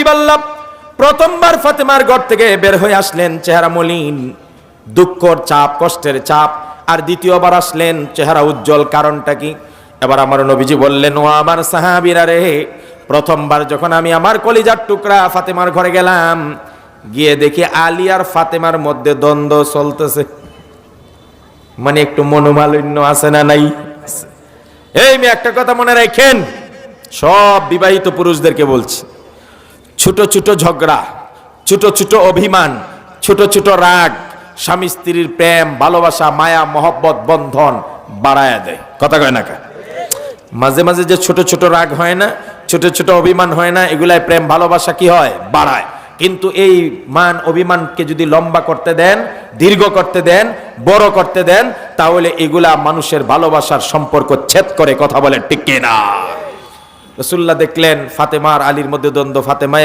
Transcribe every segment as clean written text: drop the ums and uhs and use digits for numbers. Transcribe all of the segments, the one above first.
হাবিবাল্লাহ প্রথমবার ফাতেমার ঘর থেকে বের হয়ে আসলেন, চেহারা মলিন, দুঃখর চাপ, কষ্টের চাপ। আর দ্বিতীয়বার আসলেন, চেহারা উজ্জ্বল। কারণটা কি? এবার আমার নবীজি বললেন, ও আমার সাহাবীরা রে, প্রথমবার যখন আমি আমার কলিজার টুকরা ফাতেমার ঘরে গেলাম, গিয়ে দেখি আলী আর ফাতেমার মধ্যে দ্বন্দ্ব চলতেছে। মানে একটু মনোমালিন্য আছে না নাই? এই মেয়ে, একটা কথা মনে রাখেন, সব বিবাহিত পুরুষদেরকে বলছি, ছোট ছোট ঝগড়া, ছোট ছোট অভিমান, ছোট ছোট রাগ স্বামী স্ত্রীর প্রেম, ভালোবাসা, মায়া, মহব্বত, বন্ধন বাড়ায়া দেয়। কথা কয় না? মাঝে মাঝে যে ছোট ছোট রাগ হয় না, ছোট ছোট অভিমান হয় না, এগুলাই প্রেম ভালোবাসা কি হয়? বাড়ায়। কিন্তু এই মান অভিমানকে যদি লম্বা করতে দেন, দীর্ঘ করতে দেন, বড় করতে দেন, তাহলে এগুলা মানুষের ভালোবাসার সম্পর্ক ছেদ করে। কথা বলে ঠিক কিনা? রাসূলুল্লাহ দেখলেন ফাতেমা আর আলীর মধ্যে দ্বন্দ্ব। ফাতেমা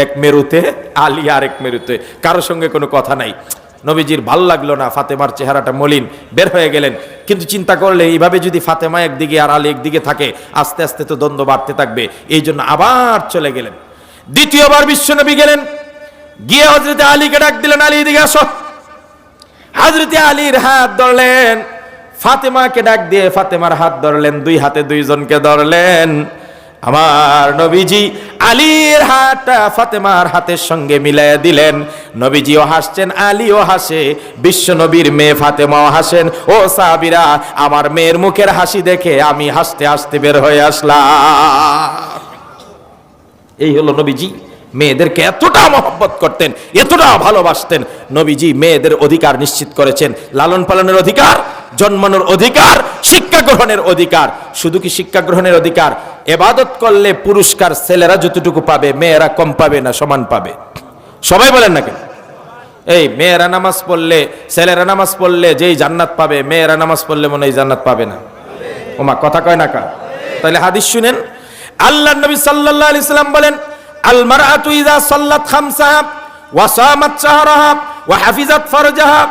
এক মেরুতে, আলী আর এক মেরুতে, কারোর সঙ্গে কোনো কথা নাই। নবীজির ভাল লাগলো না, ফাতেমার চেহারাটা মলিন, বের হয়ে গেলেন। কিন্তু চিন্তা করলে এইভাবে যদি ফাতেমা একদিকে আর আলী একদিকে থাকে, আস্তে আস্তে তো দ্বন্দ্ব বাড়তে থাকবে। এই জন্য আবার চলে গেলেন। দ্বিতীয়বার বিশ্বনবী গেলেন, গিয়ে হযরতে আলীকে ডাক দিলেন, আলী এদিকে আসো। হযরতে আলীর হাত ধরলেন, ফাতেমাকে ডাক দিয়ে ফাতেমার হাত ধরলেন, দুই হাতে দুইজনকে ধরলেন। আমার নবীজি আলীর হাতটা ফাতেমার হাতের সঙ্গে মিলাইয়া দিলেন। নবীজিও হাসছেন, আলীও হাসে, বিশ্ব নবীর মেয়ে ফাতেমাও হাসেন। ও সাহাবীরা, আমার মেয়ের মুখের হাসি দেখে আমি হাসতে হাসতে বের হয়ে আসলাম। এই হলো নবীজি। মেয়েদেরকে এতটা মহব্বত করতেন, এতটা ভালোবাসতেন। নবীজি মেয়েদের অধিকার নিশ্চিত করেছেন, লালন পালনের অধিকার, জন্মানোর অধিকার, শিক্ষা গ্রহণের অধিকার। শুধু কি শিক্ষা গ্রহণের অধিকার? ইবাদত করলে পুরস্কার ছেলেরা যতটুকু পাবে, মেয়েরা কম পাবে না সমান পাবে? সবাই বলেন না কেন? এই মেয়েরা নামাজ পড়লে, ছেলেরা নামাজ পড়লে যেই জান্নাত পাবে, মেয়েরা নামাজ পড়লে মনে হয় জান্নাত পাবে না? ওমা, কথা কয় না কা? তাহলে হাদিস শুনেন। আল্লাহর নবী সাল্লাল্লাহু আলাইহি সাল্লাম বলেন, আল মারআতু ইযা সাল্লাত খামসাহা ওয়া সামাত শাহরাহা ওয়া হাফিজাত ফারজাহা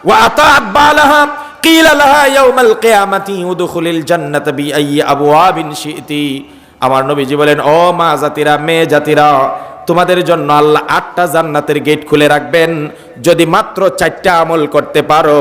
ওয়া আতাআত বালাহা কিলা লাহা ইয়াউমাল কিয়ামাতি উদখুলিল জান্নাতা বিআইয়ি আবওয়াবিন শি'তি। আমার নবীজি বলেন, ও মা জাতিরা, মেয়ে জাতিরা, তোমাদের জন্য আল্লাহ 8টা জান্নাতের গেট খুলে রাখবেন যদি মাত্র 4টা আমল করতে পারো।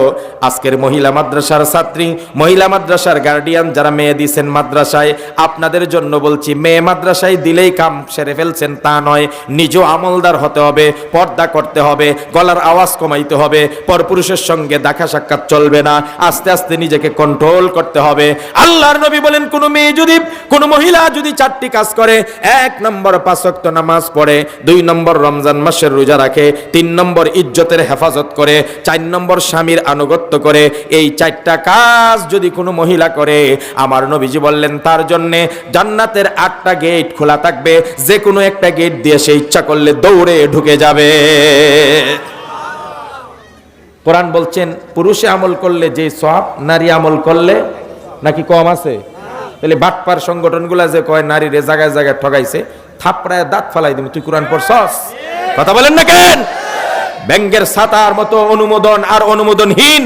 আজকের মহিলা মাদ্রাসার ছাত্রী, মহিলা মাদ্রাসার গার্ডিয়ান যারা মেয়ে দিয়েছেন মাদ্রাসায়, আপনাদের জন্য বলছি, মেয়ে মাদ্রাসায় দিলেই কাম সেরে ফেলছেন তা নয়। নিজেও আমলদার হতে হবে, পর্দা করতে হবে, গলার আওয়াজ কমাইতে হবে, পরপুরুষের সঙ্গে দেখা সাক্ষাৎ চলবে না, আস্তে আস্তে নিজেকে কন্ট্রোল করতে হবে। আল্লাহর নবী বলেন, কোন মেয়ে যদি, কোন মহিলা যদি 4টি কাজ করে, 1 নম্বর 5 ওয়াক্ত নামাজ পড়ে, 2 নম্বর রমজান মাসের রোজা রাখে, 3 নম্বর ইজ্জতের হেফাজত করে, 4 নম্বর স্বামীর আনুগত্য করে, এই 4টা কাজ যদি কোনো মহিলা করে, আমার নবীজি বললেন তার জন্য জান্নাতের 8টা গেট খোলা থাকবে। যে কোনো একটা গেট দিয়ে সে ইচ্ছা করলে দৌড়ে ঢুকে যাবে। কোরআন বলছেন, পুরুষে আমল করলে যে সওয়াব, নারী আমল করলে নাকি কম আছে? তাহলে বাটপার সংগঠনগুলা যে কয় নারীরে জায়গায় জায়গায় ঠগাইছে, থাপড়ায় দাঁত ফালাই দিবি। তুই কোরআন পড়ছস? কথা বলেন না কেন? ব্যাংকের ছাতার মতো অনুমোদন আর অনুমোদনহীন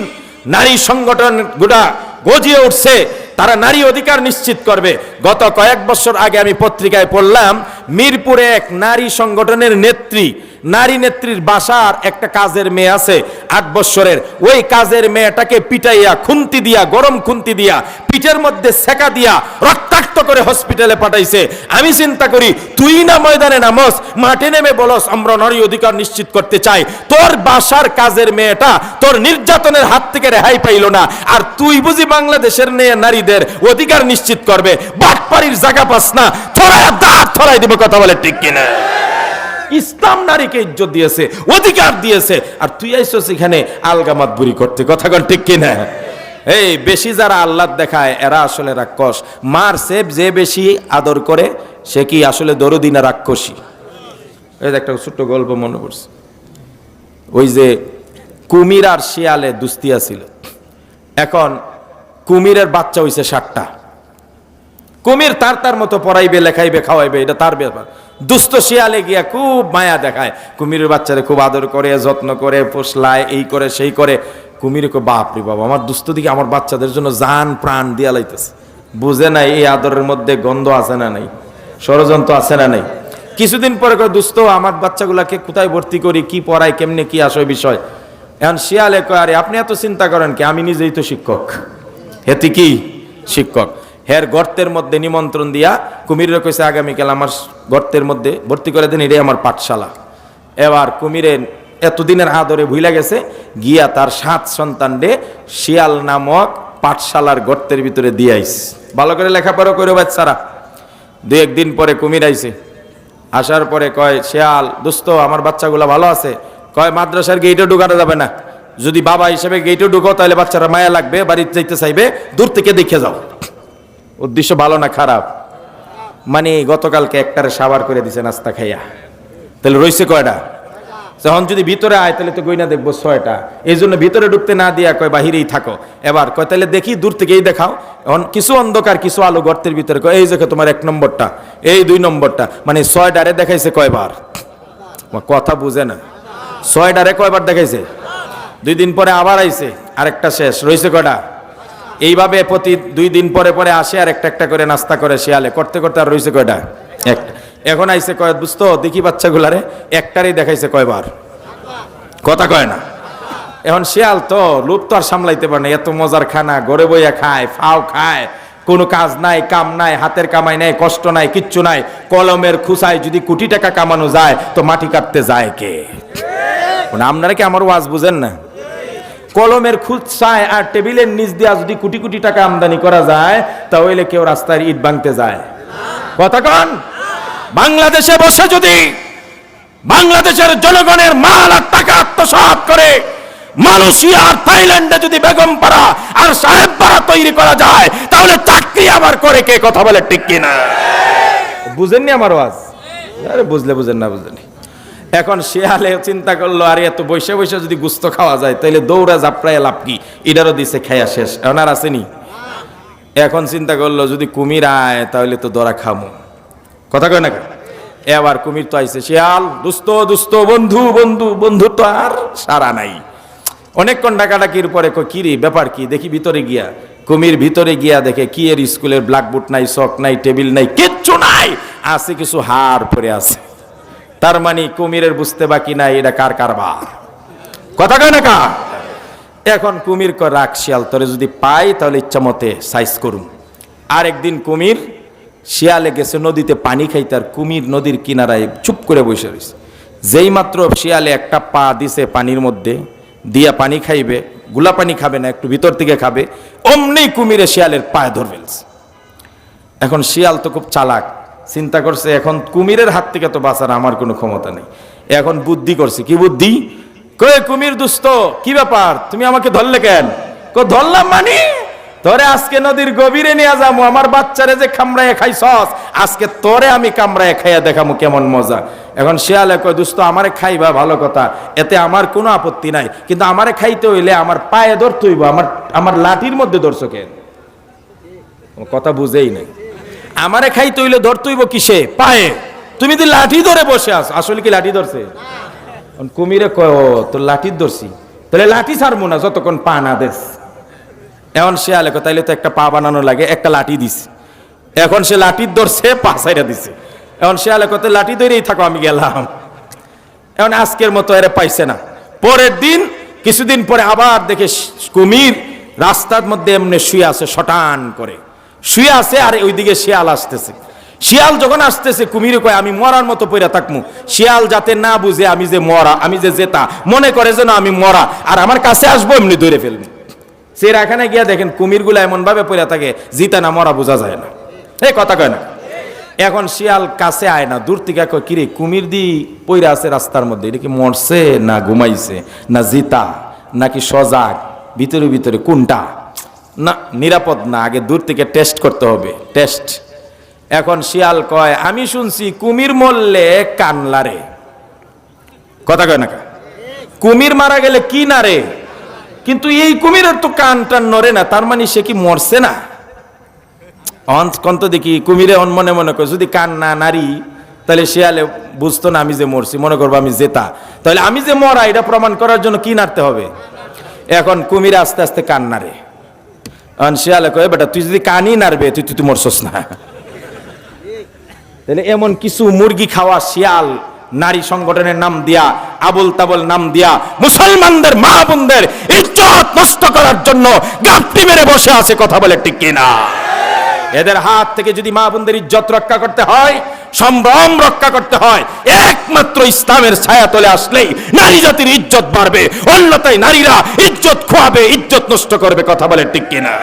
নারী সংগঠন গুলা গজিয়ে উঠছে, তারা নারী অধিকার নিশ্চিত করবে। গত কয়েক বছর আগে আমি পত্রিকায় পড়লাম, মিরপুরে এক নারী সংগঠনের নারী নেত্রীর বাসার একটা কাজের মেয়ে আছে 8 বছরের। ওই কাজের মেয়েটাকে পিটাইয়া, খুন্তি দিয়া, গরম খুন্তি দিয়া, পিঠের মধ্যে সেকা দিয়া রক্তাক্ত করে হসপিটালে পাঠাইছে। আমি চিন্তা করি, তুই না ময়দানে নামস, মাঠে নেমে বলস আমরা নারী অধিকার নিশ্চিত করতে চাই। তোর বাসার কাজের মেয়েটা তোর নির্যাতনের হাত থেকে রেহাই পাইল না, আর তুই বুঝি বাংলাদেশের নারীদের অধিকার নিশ্চিত করবে? বাটপাড়ির জায়গা পাস না, থরায় দাঁত থরাই দিব। কথা বলে ঠিক কিনা? ইসলাম নারীকে ইজ্জত দিয়েছে, অধিকার দিয়েছে, আর তুই আইছস এখানে আলগামাত বুড়ি করতে। কথা বল ঠিক কিনা? এই বেশি যারা আল্লাহ দেখায়, এরা আসলে রাক্ষস। মার সেব যে বেশি আদর করে, সে কি আসলে দরদি না রাক্ষসী? এই একটা ছোট্ট গল্প মনে পড়ছে। ওই যে কুমির আর শিয়ালে দুস্তিয়া ছিল। এখন কুমিরের বাচ্চা হইছে 7টা। কুমির তার মতো পড়াইবে, লেখাইবে, খাওয়াইবে, এটা তার ব্যাপার। দুষ্ট শিয়ালে গিয়া খুব মায়া দেখায়, কুমিরের বাচ্চারে খুব আদর করে, যত্ন করে, পোষলায়, এই করে সেই করে। কুমিরে কো, বাপ রে বাবা, আমার দুষ্ট দিকে আমার বাচ্চাদের জন্য জান প্রাণ দিয়া লাইতেছে। বুঝে নাই এই আদরের মধ্যে গন্ধ আছে না নাই, ষড়যন্ত্র আছে না নাই। কিছুদিন পরে কয় দোস্ত আমার বাচ্চাগুলাকে কোথায় ভর্তি করি, কি পড়াই, কেমনে কি আসে বিষয়। এখন শিয়ালে কয় আরে আপনি এত চিন্তা করেন কি, আমি নিজেই তো শিক্ষক। হেতি কি শিক্ষক। হের গর্তের মধ্যে নিমন্ত্রণ দিয়া কুমিরের কইছে আগামীকাল আমার গর্তের মধ্যে ভর্তি করে দেন, এটাই আমার পাঠশালা। এবার কুমিরের এতদিনের আদরে ভুইলা গেছে, গিয়া তার 7 সন্তানরে শিয়াল নামক পাঠশালার গর্তের ভিতরে দিয়ে আইছে। ভালো করে লেখাপড়া করে বাচ্চারা। 2-1 দিন পরে কুমির আইছে, আসার পরে কয় শিয়াল দোস্ত আমার বাচ্চাগুলা ভালো আছে? কয় মাদ্রাসার গেইটে ঢুকানো যাবে না, যদি বাবা হিসেবে গেইটে ঢুকো তাহলে বাচ্চারা মায়া লাগবে, বাড়িতে যাইতে চাইবে, দূর থেকে দেখে যাও। উদ্দেশ্য ভালো না খারাপ? মানে গতকালকে একটারে সাবার করে দিছে নাস্তা খাইয়া, তাহলে রইছে কয়টা? যখন যদি ভিতরে আয় তাহলে তো গইনা দেখবো 6টা। এই জন্য ভিতরে ঢুকতে না দিয়া কয় বাহিরেই থাকো। এবার কয় তাহলে দেখি দূর থেকেই দেখাও। এখন কিছু অন্ধকার কিছু আলো গর্তের ভিতরে, কয় এই দেখো তোমার 1 নম্বরটা, এই 2 নম্বরটা, মানে 6ডারে দেখাইছে কয়বার? কথা বুঝে না। 6ডারে কয়বার দেখাইছে? 2 দিন পরে আবার আইছে, আরেকটা শেষ, রইছে কয়টা? এইভাবে প্রতি 2 দিন পরে পরে আসে আর একটা একটা করে নাস্তা করে শিয়ালে, করতে করতে আর রইছে কয়টা? একটা। এখন আইছে কয় বুঝতো দেখি বাচ্চাগুলারে, একটারই দেখাইছে কয়বার? কথা কয় না। এখন শিয়াল তো লোভ তো আর সামলাইতে পারে না, এত মজার খানা, ঘরে বইয়া খায়, ফাও খায়, কোনো কাজ নাই, কাম নাই, হাতের কামাই নাই, কষ্ট নাই, কিচ্ছু নাই। কলমের খুসায় যদি কোটি টাকা কামানো যায় তো মাটি কাটতে যায় কে? আপনারা কি আমার ওয়াজ বুঝেন না? কলমের খুসায় আর টেবিলের নিচ দিয়া যদি কোটি কোটি টাকা আমদানি করা যায় তাহলে কেউ রাস্তায় ইট ভাঙতে যায়? কথা কন। বাংলাদেশে বসে যদি বাংলাদেশের জনগণের মাল আর টাকা আত্মসাৎ করে মালয়েশিয়া আর থাইল্যান্ডে যদি বেগমপাড়া আর সাহেবপাড়া তৈরি করা যায় তাহলে চাকরি আবার করে কে? কথা বলে ঠিক কিনা? বুঝেননি আমার ওয়াজ? আরে বুঝলে বুঝেন না বুঝেনি। এখন শিয়ালে চিন্তা করলো আরে এত বসে বসে যদি গুস্ত খাওয়া যায় তাহলে দৌড়া জাপড়ায় লাভ কি? এটারও দিছে খাইয়া শেষ, এখন আর আসেনি। এখন চিন্তা করলো যদি কুমির আয় তাহলে তো ধরা খামো। কথা কয় না? এবার কুমির তো আইছে, শিয়াল দুস্থ দুস্থ বন্ধু বন্ধু, বন্ধু তো আর সারা নাই। অনেকক্ষণ ডাকাডাকির পরে কি রে ব্যাপার কি দেখি ভিতরে গিয়া। কুমির ভিতরে গিয়া দেখে কি এর স্কুলের ব্ল্যাকবোর্ড নাই, চক নাই, টেবিল নাই, কিচ্ছু নাই, আছে কিছু হাড় পরে আছে। তার মানে কুমিরের বুঝতে বাকি নাই এটা কার কারবার। কথা কয় না কা? এখন কুমির কয় রাখ শিয়াল, তোরে যদি পাই তাহলে ইচ্ছা মতে সাইজ করুম। আর একদিন কুমির শিয়ালে গেছে নদীতে পানি খাইতে, আর কুমির নদীর কিনারায় চুপ করে বসে রয়েছে। যেই মাত্র শিয়ালে একটা পা দিছে পানির মধ্যে দিয়া পানি খাইবে, গুলা পানি খাবে না, একটু ভিতর থেকে খাবে, অমনি কুমিরে শিয়ালের পায়ে ধরে ফেলছে। এখন শিয়াল তো খুব চালাক, চিন্তা করছে এখন কুমিরের হাত থেকে তো বাঁচার আমার কোনো ক্ষমতা নেই। এখন বুদ্ধি করছে। কি বুদ্ধি? কই কুমির দুস্থ কি ব্যাপার, তুমি আমাকে ধরলে কেন? ধরলাম মানে তোরে আজকে নদীর গভীরে নিয়ে যাবো, আমার বাচ্চারে যে কামড়ায় খাইছস আজকে তোরে আমি কামড়ায় খাইয়া দেখামু কেমন মজা। এখন শিয়ালে কয় দুস্থ আমারে খাইবা ভালো কথা, এতে আমার কোনো আপত্তি নাই, কিন্তু আমারে খাইতে হইলে আমার পায়ে ধরতে হইব, আমার লাঠির মধ্যে ধরছো কেন? কথা বুঝেই নাই। আমারে খাইতে হইলে ধরতে হইব কিসে? পায়ে। তুমি তো লাঠি ধরে বসে আস, আসলে কি লাঠি ধরছে? কুমিরে কয় ও তোর লাঠি ধরছি, তাহলে লাঠি ছাড়বো না যতক্ষণ পা না দেশ। এখন শিয়ালে কয় তাইলে তো একটা পা বানানো লাগে, একটা লাঠি দিছে। এখন সে লাঠির ধরছে, পা ছাইরা দিছে। এখন শিয়ালে কয় লাঠি ধরেই থাকো আমি গেলাম। এখন আজকের মতো এরে পাইছে না। পরের দিন কিছুদিন পরে আবার দেখে কুমির রাস্তার মধ্যে এমনি শুয়ে আছে, শটান করে শুয়ে আছে, আর ওইদিকে শিয়াল আসতেছে। শিয়াল যখন আসতেছে কুমিরে কয় আমি মরার মতো পইরা থাকমু। শিয়াল যাতে না বুঝে আমি যে মরা, আমি যে জেতা, মনে করে যেন আমি মরা, আর আমার কাছে আসবো এমনি ধরে ফেলবো। সে এখানে গিয়া দেখেন কুমিরগুলা এমন ভাবে পইরা থাকে জিতা না মরা বোঝা যায় না। এই কথা কয় না। এখন শিয়াল কাছে আয় না, দূর থেকে কয় কিরে কুমির দি পইরা আছে রাস্তার মধ্যে, এটা কি মরছে না ঘুমাইছে না জিতা নাকি সজাগ, ভিতরে ভিতরে কোনটা? না নিরাপদ না, আগে দূর থেকে টেস্ট করতে হবে, টেস্ট। এখন শিয়াল কয় আমি শুনছি কুমির মরলে কান লারে। কথা কয় না? কুমির মারা গেলে কি নারে, কিন্তু এই কুমিরের তো কান টান নড়ে না, তার মানে সে কি মরছে না? অন্ত দেখি কুমিরে মনে মনে করে যদি কান না নারী তাহলে শিয়ালে বুঝতো না আমি যে মরছি, মনে করবো আমি জেতা, তাহলে আমি যে মরা এটা প্রমাণ করার জন্য কি নাড়তে হবে? এখন কুমিরে আস্তে আস্তে কান নাড়ে। শিয়ালে কয় বেটা তুই যদি কানই নাড়বে তুই মরছস না। তাহলে এমন কিছু মুরগি খাওয়া শিয়াল নারী সংগঠনের নাম দিয়া, আবুল তাবুল নাম দিয়া মুসলমানদের মা বোনদের ইজ্জত নষ্ট করার জন্য গাপটি মেরে বসে আছে, কথা বলে ঠিক কিনা? এদের হাত থেকে যদি মা বোনদের ইজ্জত রক্ষা করতে হয়, সম্ভ্রম রক্ষা করতে হয়, একমাত্র ইসলামের ছায়া তলে আসলেই নারী জাতির ইজ্জত বাড়বে, অন্যথায় নারীরা ইজ্জত খোয়াবে, ইজ্জত নষ্ট করবে, কথা বলে ঠিক কিনা?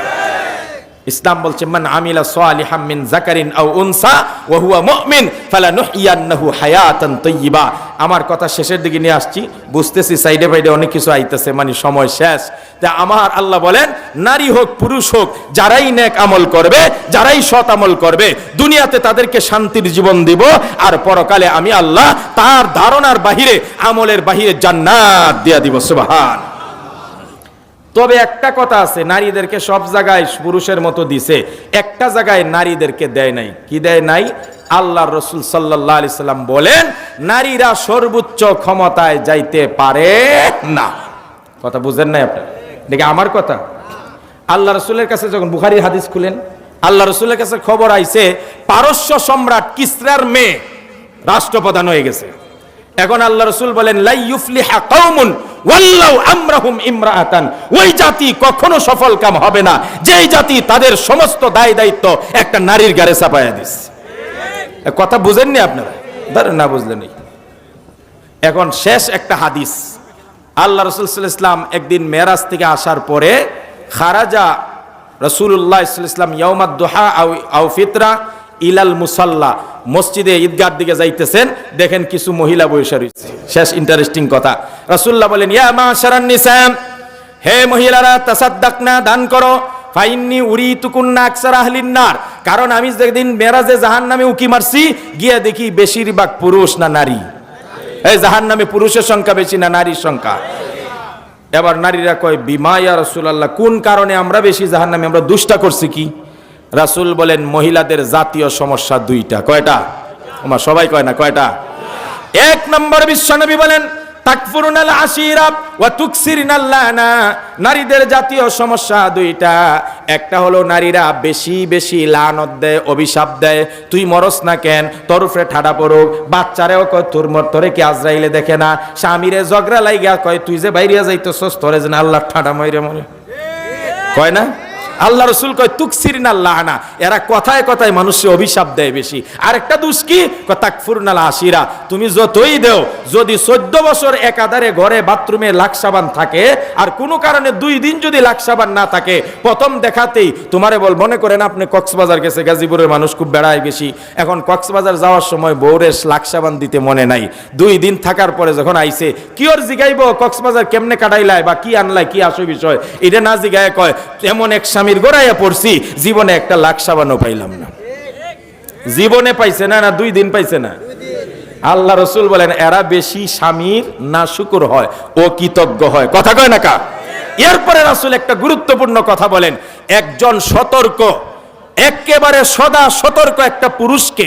ইসলাম বলছে মান আমিলা সালিহাম মিন যাকারিন আও উনসা ওয়া হুয়া মুমিন ফালানুহইয়ান্নাহু হায়াতান তাইয়্যিবা। আমার কথা শেষের দিকে নিয়ে আসছি, বুঝতেছি সাইডে বাইডে অনেক কিছু আইতেছে, মানে সময় শেষ। তা আমার আল্লাহ বলেন নারী হোক পুরুষ হোক, যারাই নেক আমল করবে, যারাই সৎ আমল করবে, দুনিয়াতে তাদেরকে শান্তির জীবন দিব, আর পরকালে আমি আল্লাহ তার ধারণার বাহিরে, আমলের বাহিরে জান্নাত দিয়া দিব। সুবহান। তবে একটা কথা আছে, নারীদেরকে সব জায়গায় পুরুষের মতো দিছে, একটা জায়গায় নারীদেরকে দেয় নাই। কি দেয় নাই? আল্লাহর রাসূল সাল্লাল্লাহু আলাইহি সাল্লাম বলেন নারীরা সর্বোচ্চ ক্ষমতায় যাইতে পারে না। কথা বুঝেন নাই আপনি? দেখে আমার কথা, আল্লাহ রাসূলের কাছে যখন বুখারীর হাদিস খুলেন, আল্লাহ রাসূলের কাছে খবর আইছে পারস্য সম্রাট কিসরার মেয়ে রাষ্ট্রপ্রধান হয়ে গেছে। এখন আল্লাহ রাসূল বলেন লা ইউফলিহা কওমুন ওয়াল্লাউ আমরাহুম ইমরাআতান, ওই জাতি কখনো সফল কাম হবে না যেই জাতি তাদের সমস্ত দায় দায়িত্ব একটা নারীর ঘাড়ে চাপায়া দিছে। কথা বুঝেননি আপনারা? ধরেন না বুঝলেন। এখন শেষ একটা হাদিস, আল্লাহ রাসূল সাল্লাল্লাহু আলাইহি ওয়াসাল্লাম একদিন মেরাজ থেকে আসার পরে খারাজা রাসূলুল্লাহ সাল্লাল্লাহু আলাইহি ওয়াসাল্লাম ইয়াউমাদ দুহা আও ফিতরা ইলাল মুসাল্লা, মসজিদে ঈদগাহর দিকে যাইতেছেন, দেখেন কিছু মহিলা বসে রয়েছে। শেষ ইন্টারেস্টিং কথা, রাসূলুল্লাহ বলেন ইয়া মাশারান নিসা, হে মহিলারা, তাসাদদাকনা, দান করো, ফাইন্নি উরিতুকুন্না আকসার আহলিন নার, কারণ আমি যেদিন মেরাজে জাহান্নামে উকি মারছি, গিয়ে দেখি বেশিরভাগ পুরুষ না নারী। এই জাহান্নামে পুরুষের সংখ্যা বেশি না নারীর সংখ্যা? এবার নারীরা কয় বিমা ইয়া রাসূলুল্লাহ, কোন কারণে আমরা বেশি জাহান্নামে, আমরা দুষ্টা করছি কি? রাসূল বলেন মহিলাদের জাতীয় সমস্যা দুইটা। কয়টা? ওমা সবাই কয় না, কয়টা? এক নম্বর বিশ্বনবী বলেন তাকফুরুনাল আশিরা ওয়া তুকসিরুনাল লানা, নারীদের জাতীয় সমস্যা দুইটা। একটা হলো নারীরা বেশি বেশি লানত দেয়, অভিশাপ দেয়, তুই মরস না কেন, তোর উপরে ঠাডা পড়ুক, বাচ্চারেও কয় তোর তোরে কি আজরাইলে দেখে না, স্বামীরে ঝগড়া লাইগা কয় তুই যে বাইরে যাইতেছস তোরে যেন আল্লাহ ঠাডা মাইরে মরে, কয় না? আল্লাহ রাসূল কয় তুকসিরুনাল লানা, এরা কথায় কথায় মানুষকে অভিশাপ দেয় বেশি। আরেকটা দোষ কি? তাকফুরুনাল আশিরা, তুমি যতই দেও, যদি 14 বছর একাধারে ঘরে বাথরুমে লাক্সাবান থাকে আর কোনো কারণে 2 দিন যদি লাক্সাবান না থাকে, প্রথম দেখাতেই তোমারে বল, মনে করেন আপনি কক্সবাজার গেছে, গাজীপুরের মানুষ খুব বেড়ায় বেশি, এখন কক্সবাজার যাওয়ার সময় বউরে লাক্সাবান দিতে মনে নাই, 2 দিন থাকার পরে যখন আইছে কি ওর জিগাইব কক্সবাজার কেমনে কাটাইলাই বা কি আনলাই, কি আসো বিষয়, এটা না জিগায় কয় এমন এক স্বামীর গোড়াইয়া পড়ছি, জীবনে একটা লাক্সাবানও পাইলাম না। জীবনে পাইছে না, না 2 দিন পাইছে না? আল্লাহ রাসূল বলেন এরা বেশি স্বামীর নাশুকর হয়, ও কৃতজ্ঞ হয়। কথা কয় না কা? এরপরে রাসূল একটা গুরুত্বপূর্ণ কথা বলেন, একজন সতর্ক, একেবারে সদা সতর্ক একটা পুরুষকে,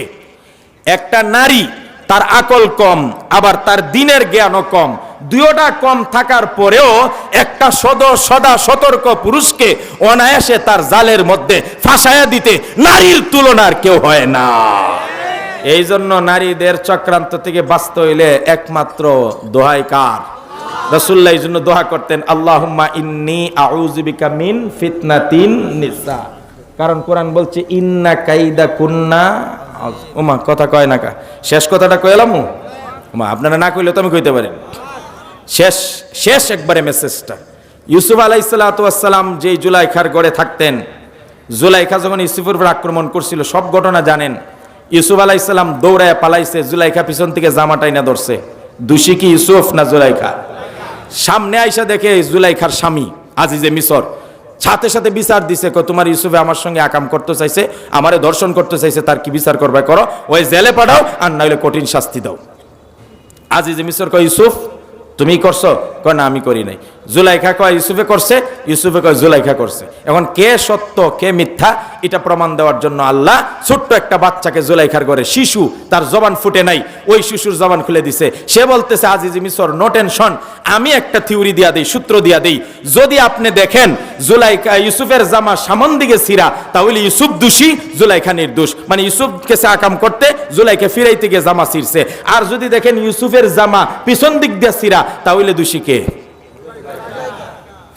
একটা নারী তার আকল কম আবার তার দিনের জ্ঞানও কম, দুইটা কম থাকার পরেও একটা সদা সতর্ক পুরুষকে অনায়াসে তার জালের মধ্যে ফাঁসায়া দিতে নারীর তুলনার কেউ হয় না। এই জন্য নারীদের চক্রান্ত থেকে বাঁচতে হইলে একমাত্র দোহাই কার? রাসূলুল্লাহ এই জন্য দোয়া করতেন আল্লাহুম্মা ইন্নী আউযু বিকা মিন ফিতনাতিন নিসা, কারণ কোরআন বলছে ইন্না কাইদা কুন্না। ওমা কথা কয় না কা? শেষ কথাটা কইলাম ওমা, আপনারা না কইলে তো আমি কইতে পারেন। শেষ একবারে মেসেজটা, ইউসুফ আলাইহিস সালাতু ওয়াস সালাম যেই জুলাইখার ঘরে থাকতেন, জুলাইখা যখন ইউসুফের উপর আক্রমণ করছিল সব ঘটনা জানেন। ইউসুফ আলাইহিস সালাম দৌড়ায় পালাইছে, জুলাইখা পিছন থেকে জামা টাইনা ধরছে। দোষী কি ইউসুফ না জুলাইখা? সামনে আইসা দেখে জুলাইখার স্বামী আজিজে মিসর, সাথে সাথে বিচার দিছে, তোমার ইউসুফে আমার সঙ্গে আকাম করতে চাইছে, আমারে দর্শন করতে চাইছে, তার কি বিচার করবে করো, ওই জেলে পাঠাও আর নাইলে কঠিন শাস্তি দাও। আজিজে মিসর কয় ইউসুফ তুমি করছো? কয় না আমি করি নাই। জুলাইখা কয় ইউসুফে করছে, ইউসুফে কয় জুলাইখা করছে। এখন কে সত্য কে মিথ্যা এটা প্রমাণ দেওয়ার জন্য আল্লাহ ছোট্ট একটা বাচ্চাকে জুলাইখার ঘরে, শিশু, তার জবান ফুটে নাই, ওই শিশুর জবান খুলে দিছে। সে বলতেছে আজিজি মিসর নো টেনশন, আমি একটা থিওরি দিয়া দেই, সূত্র দিয়া দেই, যদি আপনি দেখেন জুলাইখা ইউসুফের জামা সামন দিকে ছিঁড়া তাহলে ইউসুফ দোষী, জুলাইখা নির্দোষ। মানে ইউসুফকে আকাম করতে জুলাইখা ফিরাইতে গিয়ে জামা ছিঁড়ছে। আর যদি দেখেন ইউসুফের জামা পিছন দিক দিয়ে ছিঁড়া তাহলে দোষী কে?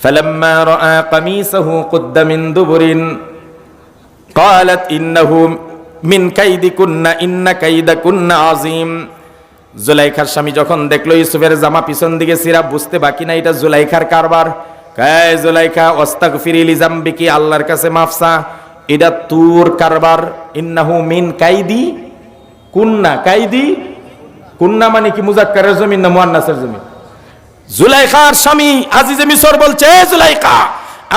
فلما رأى قميصه قد من دبر قالت إنه من كيدكن إن كيدكن عظيم। জুলাইখার স্বামী যখন দেখলো ইউসুফের জামা পিছন দিকে ছিঁড়া, বুঝতে বাকি না এটা জুলাইখার কারবার। কায় জুলাইখা ওয়াস্তাগফিরি লিজামবিকি, আল্লাহর কাছে মাফ চা, এটা তোর কারবার। ইন্নাহু মিন কাইদি কুন্না, কাইদি কুন্না মানে কি মুজাক্কারের জমিন না মুয়ান্নাসের জমিন? জুলাইখার স্বামী আজিজে মিসর বলছে, জুলাইখা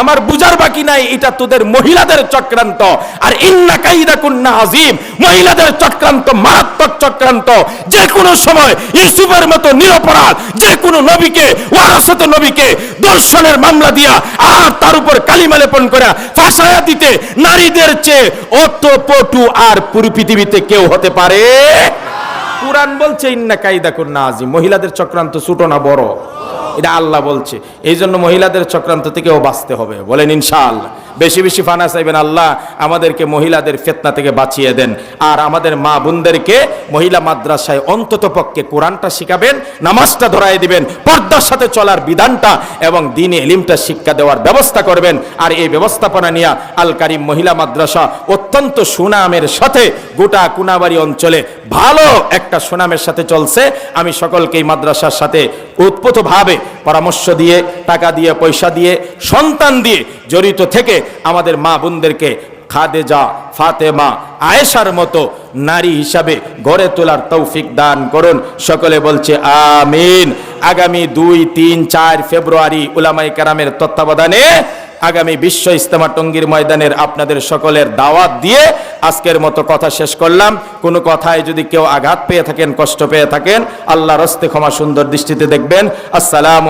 আমার বুঝার বাকি নাই, এটা তোদের মহিলাদের চক্রান্ত। আর ইন্না কাইদাকুন্না আযীম, মহিলাদের চক্রান্ত মারাত্মক চক্রান্ত। যে কোনো সময় ইউসুফের মতো নিরপরাধ যে কোনো নবীকে, ওয়ারাসাত নবীকে দর্শনের মামলা দিয়া আর তার উপর কালিমা লেপন করে ফাঁসায়া দিতে নারীদের চেয়ে অত পটু আর পুরো পৃথিবীতে কেউ হতে পারে? কুরআন বলছে ইন্না কাইদাকুন্না আযীম, মহিলাদের চক্রান্ত ছোট না বড়, এটা আল্লাহ বলছে। এই জন্য মহিলাদের চক্রান্ত থেকেও বাঁচতে হবে, বলেন ইনশাআল্লাহ। বেশি বেশি ফানা চাইবেন, আল্লাহ আমাদেরকে মহিলাদের ফিতনা থেকে বাঁচিয়ে দেন। আর আমাদের মা বোনদেরকে মহিলা মাদ্রাসায় অন্তত পক্ষে কোরআনটা শিখাবেন, নামাজটা ধরায় দিবেন, পর্দার সাথে চলার বিধানটা এবং দ্বীনি ইলমটা শিক্ষা দেওয়ার ব্যবস্থা করবেন। আর এই ব্যবস্থাপনা নিয়ে আল কারিম মহিলা মাদ্রাসা অত্যন্ত সুনামের সাথে গোটা কোনাবাড়ি অঞ্চলে ভালো একটা সুনামের সাথে চলছে। আমি সকলকে এই মাদ্রাসার সাথে উৎপতভাবে পরামর্শ দিয়ে, টাকা দিয়ে, পয়সা দিয়ে, সন্তান দিয়ে জড়িত থেকে আমাদের মা বোনদেরকে খাদেজা, ফাতেমা, আয়েশার মতো নারী হিসাবে গড়ে তোলার তৌফিক দান করুন। সকলে বলছে আমিন। আগামী 2, 3, 4 ফেব্রুয়ারি উলামায়ে কেরামের তত্ত্বাবধানে আগামী বিশ্ব ইজতেমা টঙ্গীর ময়দানের আপনাদের সকলের দাওয়াত দিয়ে আজকের মতো কথা শেষ করলাম। কোনো কথায় যদি কেউ আঘাত পেয়ে থাকেন, কষ্ট পেয়ে থাকেন, আল্লাহর হস্তে ক্ষমা সুন্দর দৃষ্টিতে দেখবেন। আসসালামু